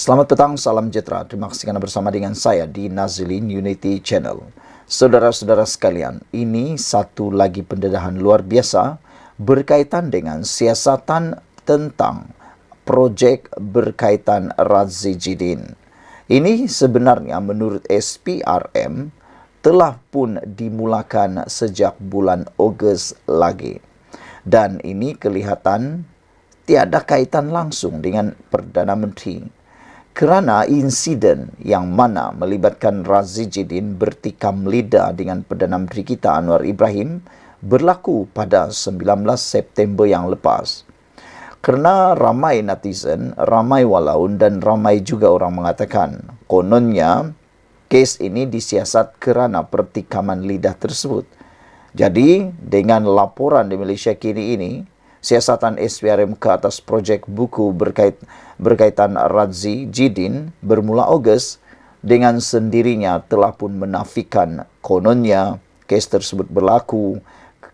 Selamat petang, salam sejahtera. Terima kasih kerana bersama dengan saya di Nazilin Unity Channel. Saudara-saudara sekalian, ini satu lagi pendedahan luar biasa berkaitan dengan siasatan tentang projek berkaitan Razi Jidin. Ini sebenarnya menurut SPRM telah pun dimulakan sejak bulan Ogos lagi. Dan ini kelihatan tiada kaitan langsung dengan Perdana Menteri. Kerana insiden yang mana melibatkan Razi Jidin bertikam lidah dengan Perdana Menteri kita Anwar Ibrahim berlaku pada 19 September yang lepas. Kerana ramai netizen, ramai walaun dan ramai juga orang mengatakan kononnya kes ini disiasat kerana pertikaman lidah tersebut. Jadi dengan laporan di Malaysia kini ini, siasatan SPRM ke atas projek buku berkaitan Razi Jidin bermula Ogos dengan sendirinya telah pun menafikan kononnya kes tersebut berlaku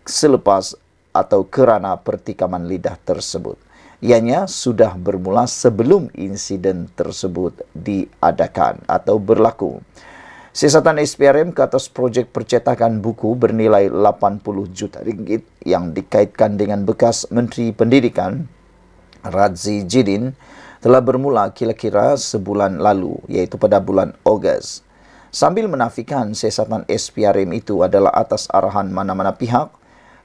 selepas atau kerana pertikaman lidah tersebut. Ianya sudah bermula sebelum insiden tersebut diadakan atau berlaku. Siasatan SPRM ke atas projek percetakan buku bernilai 80 juta ringgit yang dikaitkan dengan bekas Menteri Pendidikan Razi Jidin telah bermula kira-kira sebulan lalu, iaitu pada bulan Ogos. Sambil menafikan siasatan SPRM itu adalah atas arahan mana-mana pihak,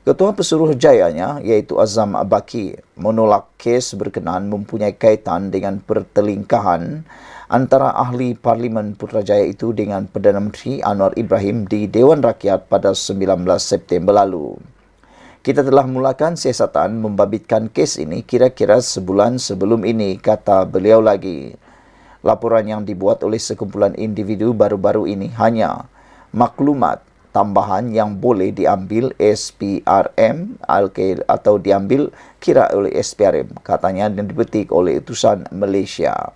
Ketua Pesuruhjayanya iaitu Azam Baki menolak kes berkenaan mempunyai kaitan dengan pertelingkahan antara ahli Parlimen Putrajaya itu dengan Perdana Menteri Anwar Ibrahim di Dewan Rakyat pada 19 September lalu. Kita telah mulakan siasatan membabitkan kes ini kira-kira sebulan sebelum ini, kata beliau lagi. Laporan yang dibuat oleh sekumpulan individu baru-baru ini hanya maklumat tambahan yang boleh diambil SPRM atau diambil kira oleh SPRM, katanya, dan dipetik oleh utusan Malaysia.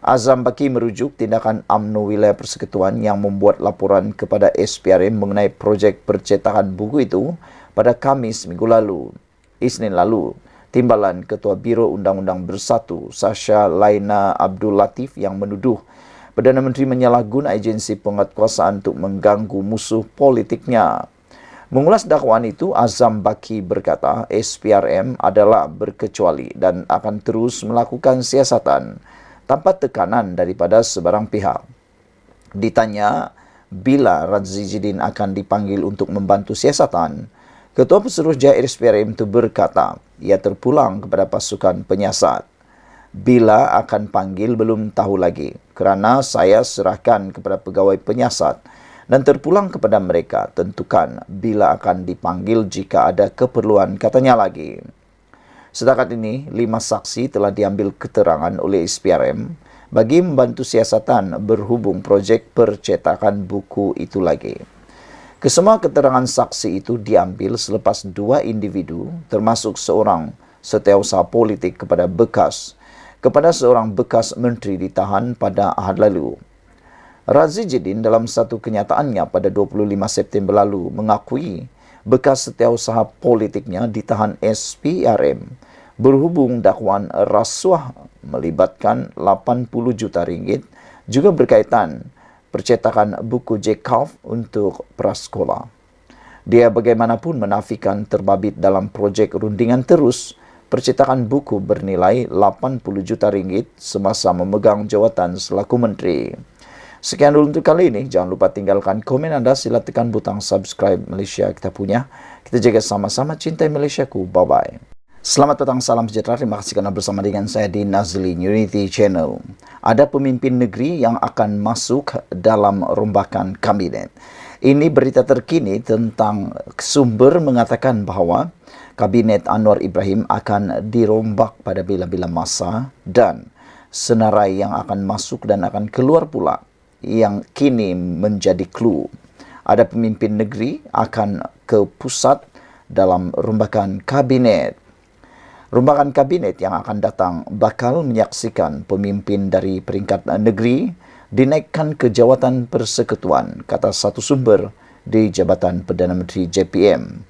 Azam Baki merujuk tindakan UMNO Wilayah Persekutuan yang membuat laporan kepada SPRM mengenai projek percetakan buku itu pada Khamis minggu lalu. Isnin lalu, Timbalan Ketua Biro Undang-Undang Bersatu, Sasha Laina Abdul Latif, yang menuduh Perdana Menteri menyalahguna agensi penguatkuasaan untuk mengganggu musuh politiknya. Mengulas dakwaan itu, Azam Baki berkata SPRM adalah berkecuali dan akan terus melakukan siasatan tanpa tekanan daripada sebarang pihak. Ditanya bila Razi Jidin akan dipanggil untuk membantu siasatan, Ketua Pesuruhjaya SPRM itu berkata ia terpulang kepada pasukan penyiasat. Bila akan panggil belum tahu lagi, kerana saya serahkan kepada pegawai penyiasat dan terpulang kepada mereka tentukan bila akan dipanggil jika ada keperluan, katanya lagi. Setakat ini, 5 saksi telah diambil keterangan oleh SPRM bagi membantu siasatan berhubung projek percetakan buku itu lagi. Kesemua keterangan saksi itu diambil selepas 2 individu termasuk seorang setiausaha politik kepada seorang bekas menteri ditahan pada Ahad lalu. Razi Jidin dalam satu kenyataannya pada 25 September lalu mengakui bekas setiausaha politiknya ditahan SPRM berhubung dakwaan rasuah melibatkan 80 juta ringgit juga berkaitan percetakan buku Jekov untuk prasekolah. Dia bagaimanapun menafikan terbabit dalam projek rundingan terus percetakan buku bernilai 80 juta ringgit semasa memegang jawatan selaku menteri. Sekian dulu untuk kali ini. Jangan lupa tinggalkan komen anda. Sila tekan butang subscribe Malaysia kita punya. Kita jaga sama-sama cintai Malaysiaku. Bye-bye. Selamat petang, salam sejahtera. Terima kasih kerana bersama dengan saya di Nazilin Unity Channel. Ada pemimpin negeri yang akan masuk dalam rombakan kabinet. Ini berita terkini tentang sumber mengatakan bahawa Kabinet Anwar Ibrahim akan dirombak pada bila-bila masa dan senarai yang akan masuk dan akan keluar pula yang kini menjadi clue. Ada pemimpin negeri akan ke pusat dalam rombakan kabinet. Rombakan kabinet yang akan datang bakal menyaksikan pemimpin dari peringkat negeri dinaikkan ke jawatan persekutuan, kata satu sumber di Jabatan Perdana Menteri JPM.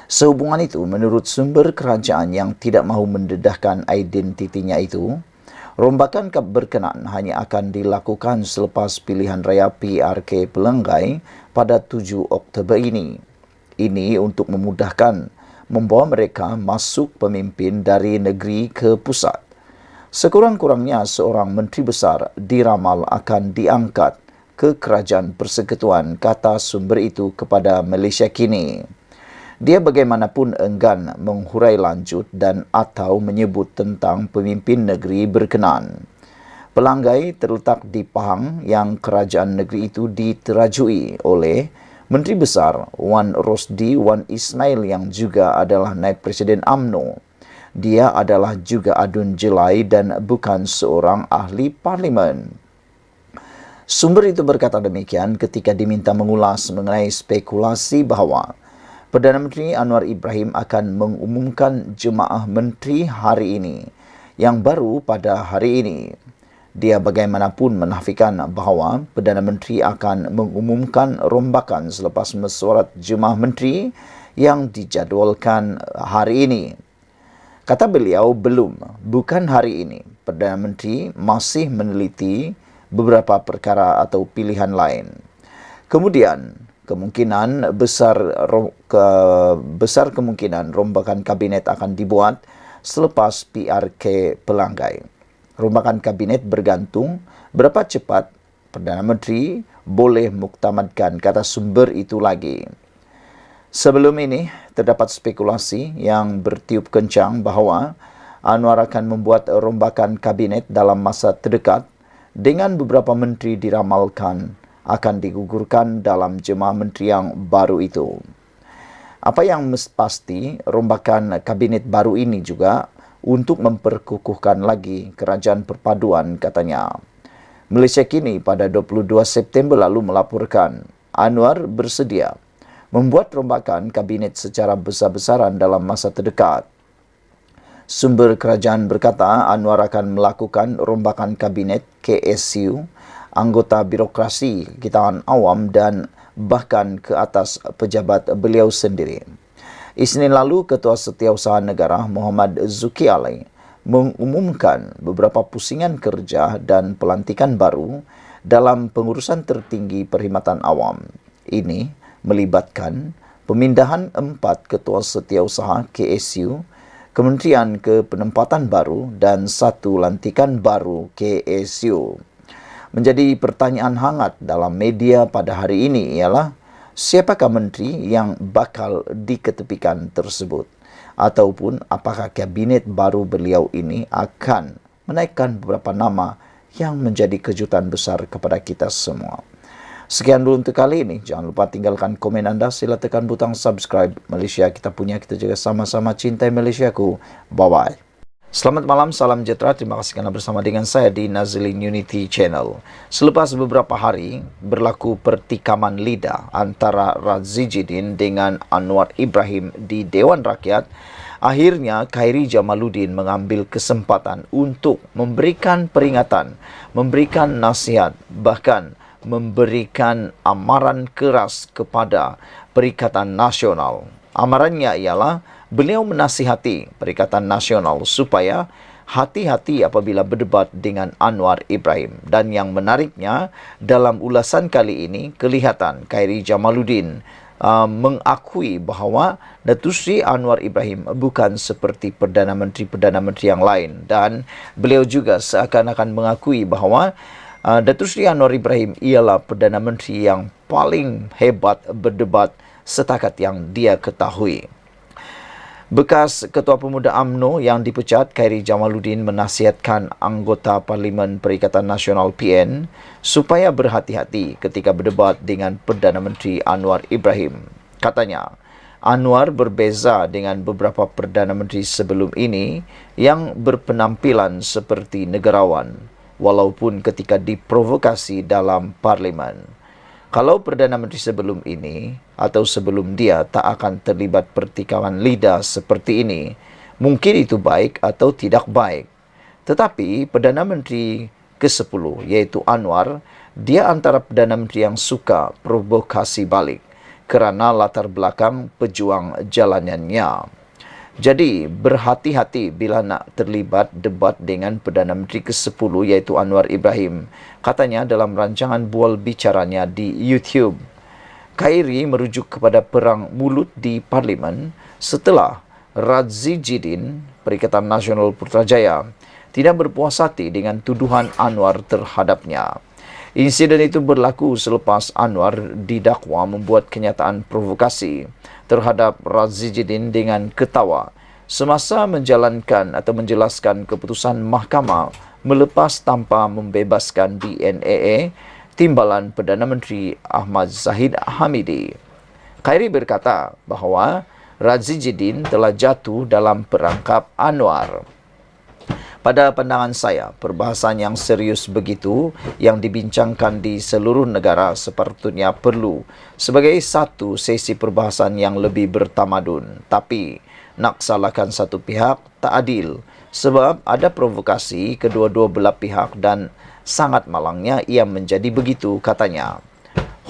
Sehubungan itu, menurut sumber kerajaan yang tidak mahu mendedahkan identitinya itu, Rombakan berkenaan hanya akan dilakukan selepas pilihan raya PRK Pelanggai pada 7 Oktober ini. Ini untuk memudahkan membawa mereka masuk pemimpin dari negeri ke pusat. Sekurang-kurangnya seorang menteri besar diramal akan diangkat ke Kerajaan Persekutuan, kata sumber itu kepada Malaysia Kini. Dia bagaimanapun enggan menghurai lanjut dan atau menyebut tentang pemimpin negeri berkenaan. Pelanggai terletak di Pahang yang kerajaan negeri itu diterajui oleh Menteri Besar Wan Rosdi Wan Ismail yang juga adalah Naib Presiden UMNO. Dia adalah juga adun jelai dan bukan seorang ahli parlimen. Sumber itu berkata demikian ketika diminta mengulas mengenai spekulasi bahawa Perdana Menteri Anwar Ibrahim akan mengumumkan Jemaah Menteri hari ini, yang baru pada hari ini. Dia bagaimanapun menafikan bahawa Perdana Menteri akan mengumumkan rombakan selepas mesyuarat Jemaah Menteri yang dijadualkan hari ini. Kata beliau, bukan hari ini. Perdana Menteri masih meneliti beberapa perkara atau pilihan lain. Kemudian, besar kemungkinan rombakan kabinet akan dibuat selepas PRK Pelanggai. Rombakan kabinet bergantung berapa cepat Perdana Menteri boleh muktamadkan, kata sumber itu lagi. Sebelum ini, terdapat spekulasi yang bertiup kencang bahawa Anwar akan membuat rombakan kabinet dalam masa terdekat dengan beberapa menteri diramalkan akan digugurkan dalam Jemaah Menteri yang baru itu. Apa yang pasti, rombakan kabinet baru ini juga untuk memperkukuhkan lagi kerajaan perpaduan, katanya. Malaysia Kini pada 22 September lalu melaporkan Anwar bersedia membuat rombakan kabinet secara besar-besaran dalam masa terdekat. Sumber kerajaan berkata Anwar akan melakukan rombakan kabinet KSU, anggota birokrasi kitaan awam dan bahkan ke atas pejabat beliau sendiri. Isnin lalu, Ketua Setiausaha Negara Muhammad Zuki Ali mengumumkan beberapa pusingan kerja dan pelantikan baru dalam pengurusan tertinggi perkhidmatan awam. Ini melibatkan pemindahan 4 Ketua Setiausaha KSU, kementerian ke penempatan baru dan 1 lantikan baru KSU. Menjadi pertanyaan hangat dalam media pada hari ini ialah siapakah menteri yang bakal diketepikan tersebut, ataupun apakah kabinet baru beliau ini akan menaikkan beberapa nama yang menjadi kejutan besar kepada kita semua. Sekian dulu untuk kali ini. Jangan lupa tinggalkan komen anda. Sila tekan butang subscribe. Malaysia kita punya, kita juga sama-sama cintai Malaysiaku. Bye-bye. Selamat malam, salam sejahtera. Terima kasih kerana bersama dengan saya di Nazilin Unity Channel. Selepas beberapa hari berlaku pertikaman lidah antara Razijidin dengan Anwar Ibrahim di Dewan Rakyat, akhirnya Khairi Jamaluddin mengambil kesempatan untuk memberikan peringatan, memberikan nasihat, bahkan memberikan amaran keras kepada Perikatan Nasional. Amarannya ialah beliau menasihati Perikatan Nasional supaya hati-hati apabila berdebat dengan Anwar Ibrahim. Dan yang menariknya, dalam ulasan kali ini kelihatan Khairi Jamaluddin mengakui bahawa Datuk Seri Anwar Ibrahim bukan seperti Perdana Menteri yang lain, dan beliau juga seakan-akan mengakui bahawa Datuk Seri Anwar Ibrahim ialah Perdana Menteri yang paling hebat berdebat setakat yang dia ketahui. Bekas Ketua Pemuda UMNO yang dipecat, Khairi Jamaluddin, menasihatkan anggota Parlimen Perikatan Nasional PN supaya berhati-hati ketika berdebat dengan Perdana Menteri Anwar Ibrahim. Katanya, Anwar berbeza dengan beberapa Perdana Menteri sebelum ini yang berpenampilan seperti negarawan, walaupun ketika diprovokasi dalam Parlimen. Kalau Perdana Menteri sebelum ini atau sebelum dia tak akan terlibat pertikaman lidah seperti ini, mungkin itu baik atau tidak baik. Tetapi Perdana Menteri ke-10 iaitu Anwar, dia antara Perdana Menteri yang suka provokasi balik kerana latar belakang pejuang jalanannya. Jadi, berhati-hati bila nak terlibat debat dengan Perdana Menteri ke-10 iaitu Anwar Ibrahim, katanya dalam rancangan bual bicaranya di YouTube. Khairi merujuk kepada perang mulut di Parlimen setelah Radzi Jidin, Perikatan Nasional Putrajaya, tidak berpuas hati dengan tuduhan Anwar terhadapnya. Insiden itu berlaku selepas Anwar didakwa membuat kenyataan provokasi terhadap Radzi Jidin dengan ketawa semasa menjalankan atau menjelaskan keputusan mahkamah melepas tanpa membebaskan DNAA timbalan Perdana Menteri Ahmad Zahid Hamidi. Khairi berkata bahawa Radzi Jidin telah jatuh dalam perangkap Anwar. Pada pandangan saya, perbahasan yang serius begitu yang dibincangkan di seluruh negara sepatutnya perlu sebagai satu sesi perbahasan yang lebih bertamadun. Tapi, nak salahkan satu pihak tak adil sebab ada provokasi kedua-dua belah pihak dan sangat malangnya ia menjadi begitu, katanya.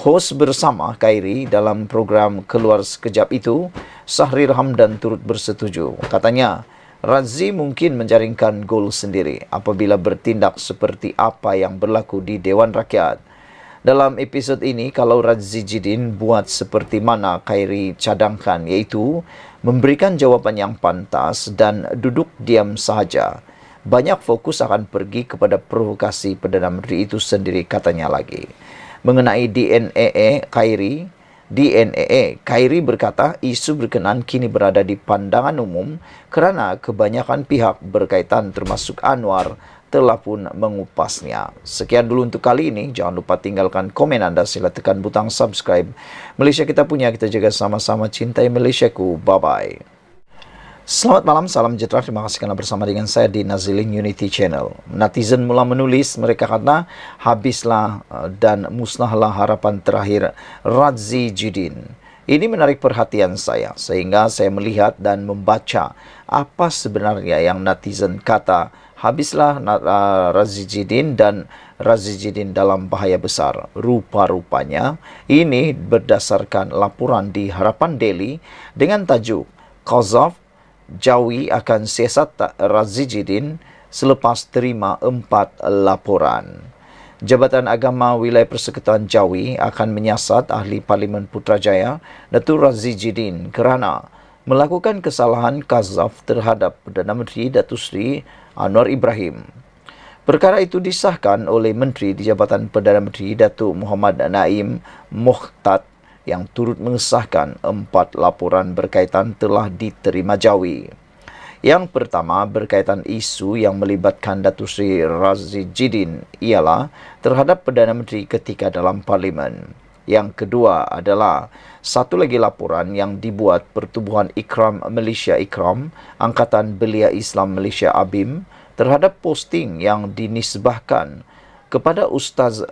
Hos bersama Khairi dalam program Keluar Sekejap itu, Sahrir Hamdan turut bersetuju. Katanya, Radzi mungkin menjaringkan gol sendiri apabila bertindak seperti apa yang berlaku di Dewan Rakyat. Dalam episod ini, kalau Radzi Jidin buat seperti mana Khairi cadangkan, iaitu memberikan jawapan yang pantas dan duduk diam sahaja, banyak fokus akan pergi kepada provokasi Perdana Menteri itu sendiri, katanya lagi. Mengenai DNAA Khairi berkata isu berkenaan kini berada di pandangan umum kerana kebanyakan pihak berkaitan termasuk Anwar telah pun mengupasnya. Sekian dulu untuk kali ini. Jangan lupa tinggalkan komen anda. Sila tekan butang subscribe. Malaysia kita punya, kita jaga sama-sama. Cintai Malaysiaku. Bye-bye. Selamat malam, salam sejahtera. Terima kasih kerana bersama dengan saya di Nazilin Unity Channel. Netizen mula menulis, mereka kata habislah dan musnahlah harapan terakhir Radzi Jidin. Ini menarik perhatian saya sehingga saya melihat dan membaca apa sebenarnya yang netizen kata habislah Radzi Jidin dan Radzi Jidin dalam bahaya besar. Rupa-rupanya ini berdasarkan laporan di Harapan Daily dengan tajuk Qazzaf Jawi akan siasat Radzi Jidin selepas terima 4 laporan. Jabatan Agama Wilayah Persekutuan Jawi akan menyiasat Ahli Parlimen Putrajaya Datuk Radzi Jidin kerana melakukan kesalahan qazzaf terhadap Perdana Menteri Datuk Seri Anwar Ibrahim. Perkara itu disahkan oleh Menteri di Jabatan Perdana Menteri Datuk Muhammad Naim Muhtad yang turut mengesahkan 4 laporan berkaitan telah diterima Jawi. Yang pertama berkaitan isu yang melibatkan Datuk Seri Radzi Jidin ialah terhadap Perdana Menteri ketika dalam Parlimen. Yang kedua adalah satu lagi laporan yang dibuat Pertubuhan Ikram Malaysia Ikram, Angkatan Belia Islam Malaysia ABIM terhadap posting yang dinisbahkan kepada Ustaz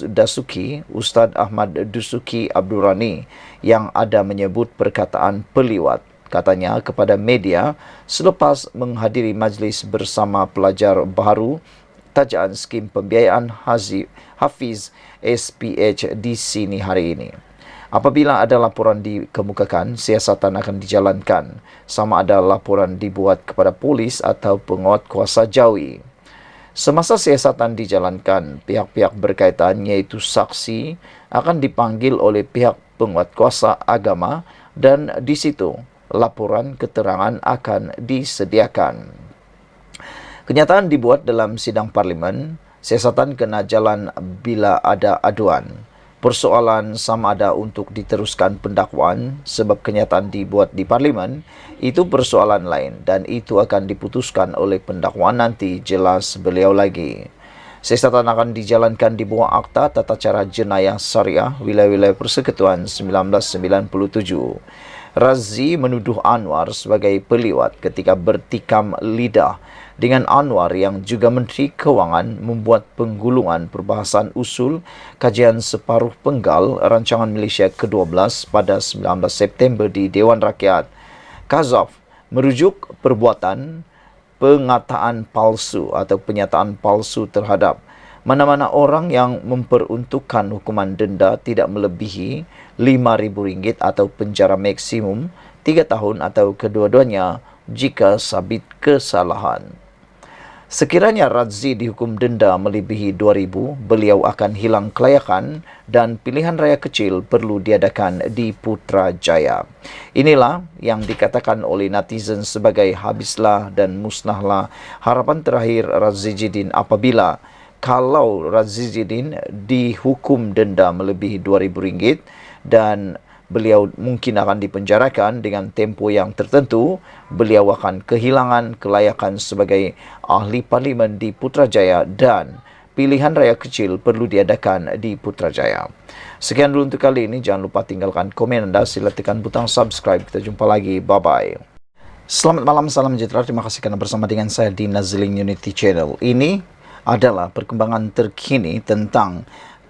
Dasuki, Ustaz Ahmad Dusuki Abdurrani yang ada menyebut perkataan peliwat, katanya kepada media selepas menghadiri majlis bersama pelajar baharu tajaan skim pembiayaan Hafiz SPH di sini hari ini. Apabila ada laporan dikemukakan, siasatan akan dijalankan, sama ada laporan dibuat kepada polis atau penguatkuasa Jawi. Semasa siasatan dijalankan, pihak-pihak berkaitan iaitu saksi akan dipanggil oleh pihak penguatkuasa agama dan di situ laporan keterangan akan disediakan. Kenyataan dibuat dalam sidang Parlimen, siasatan kena jalan bila ada aduan. Persoalan sama ada untuk diteruskan pendakwaan sebab kenyataan dibuat di Parlimen itu persoalan lain dan itu akan diputuskan oleh pendakwaan nanti, jelas beliau lagi. Siasatan akan dijalankan di bawah Akta Tata Cara Jenayah Syariah Wilayah-Wilayah Persekutuan 1997. Radzi menuduh Anwar sebagai peliwat ketika bertikam lidah dengan Anwar yang juga Menteri Kewangan membuat penggulungan perbahasan usul kajian separuh penggal rancangan Malaysia ke-12 pada 19 September di Dewan Rakyat. Qazzaf merujuk perbuatan pengataan palsu atau penyataan palsu terhadap mana-mana orang yang memperuntukkan hukuman denda tidak melebihi RM5,000 atau penjara maksimum 3 tahun atau kedua-duanya jika sabit kesalahan. Sekiranya Razzi dihukum denda melebihi 2,000, beliau akan hilang kelayakan dan pilihan raya kecil perlu diadakan di Putrajaya. Inilah yang dikatakan oleh netizen sebagai habislah dan musnahlah harapan terakhir Razzi Jidin apabila kalau Razzi Jidin dihukum denda melebihi RM2,000 dan beliau mungkin akan dipenjarakan dengan tempoh yang tertentu, beliau akan kehilangan kelayakan sebagai ahli parlimen di Putrajaya dan pilihan raya kecil perlu diadakan di Putrajaya. Sekian dulu untuk kali ini. Jangan lupa tinggalkan komen anda, sila tekan butang subscribe. Kita jumpa lagi. Bye-bye. Selamat malam, salam sejahtera. Terima kasih karena bersama dengan saya di Nazilin Unity Channel. Ini adalah perkembangan terkini tentang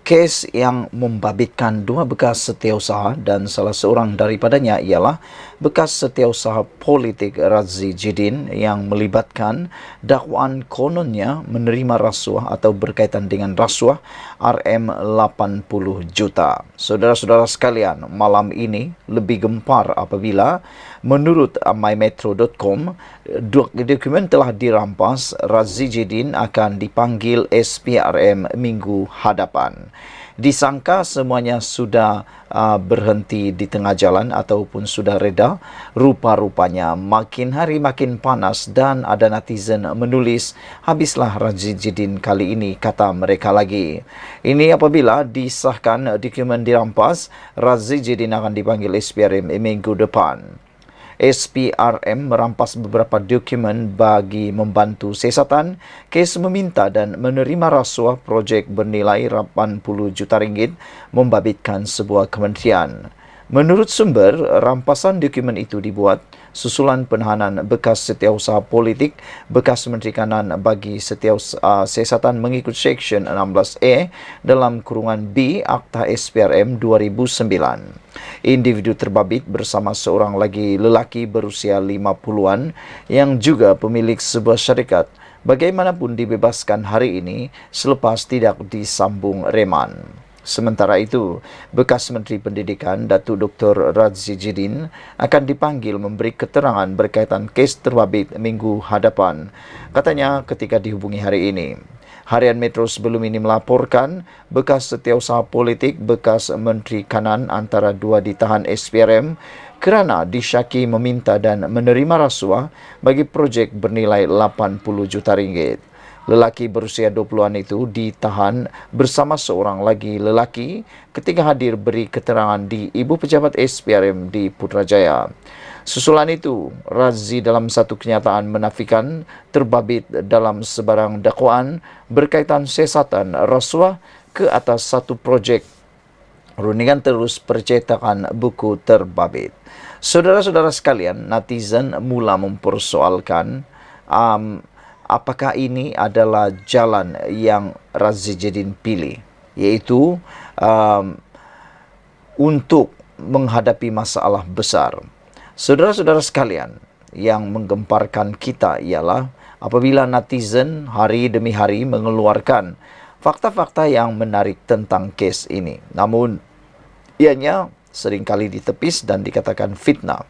kes yang membabitkan dua bekas setiausaha dan salah seorang daripadanya ialah bekas setiausaha politik Razzi Jidin yang melibatkan dakwaan kononnya menerima rasuah atau berkaitan dengan rasuah RM80 juta. Saudara-saudara sekalian, malam ini lebih gempar apabila menurut mymetro.com dokumen telah dirampas. Razzi Jidin akan dipanggil SPRM minggu hadapan. Disangka semuanya sudah berhenti di tengah jalan ataupun sudah reda. Rupa-rupanya makin hari makin panas dan ada netizen menulis, habislah Razzi Jidin kali ini, kata mereka lagi. Ini apabila disahkan dokumen dirampas, Razzi Jidin akan dipanggil SPRM minggu depan. SPRM merampas beberapa dokumen bagi membantu siasatan kes meminta dan menerima rasuah projek bernilai RM80 juta membabitkan sebuah kementerian. Menurut sumber, rampasan dokumen itu dibuat susulan penahanan bekas setiausaha politik, bekas Menteri Kanan bagi siasatan mengikut Seksyen 16A dalam kurungan B Akta SPRM 2009. Individu terbabit bersama seorang lagi lelaki berusia 50-an yang juga pemilik sebuah syarikat bagaimanapun dibebaskan hari ini selepas tidak disambung reman. Sementara itu, bekas Menteri Pendidikan Datuk Dr. Razzi Jidin akan dipanggil memberi keterangan berkaitan kes terbabit minggu hadapan. Katanya ketika dihubungi hari ini. Harian Metro sebelum ini melaporkan bekas setiausaha politik bekas Menteri Kanan antara dua ditahan SPRM kerana disyaki meminta dan menerima rasuah bagi projek bernilai RM80 juta. Lelaki berusia 20-an itu ditahan bersama seorang lagi lelaki ketika hadir beri keterangan di Ibu Pejabat SPRM di Putrajaya. Susulan itu, Razzi dalam satu kenyataan menafikan terbabit dalam sebarang dakwaan berkaitan siasatan rasuah ke atas satu projek rundingan terus percetakan buku terbabit. Saudara-saudara sekalian, netizen mula mempersoalkan apakah ini adalah jalan yang Razzi Jidin pilih, yaitu untuk menghadapi masalah besar. Saudara-saudara sekalian, yang menggemparkan kita ialah apabila netizen hari demi hari mengeluarkan fakta-fakta yang menarik tentang kes ini. Namun, ianya seringkali ditepis dan dikatakan fitnah.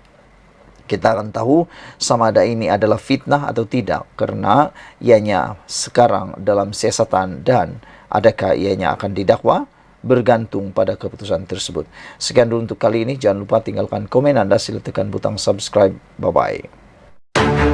Kita akan tahu sama ada ini adalah fitnah atau tidak karena ianya sekarang dalam siasatan dan adakah ianya akan didakwa bergantung pada keputusan tersebut. Sekian dulu untuk kali ini. Jangan lupa tinggalkan komen anda, sila tekan butang subscribe. Bye-bye.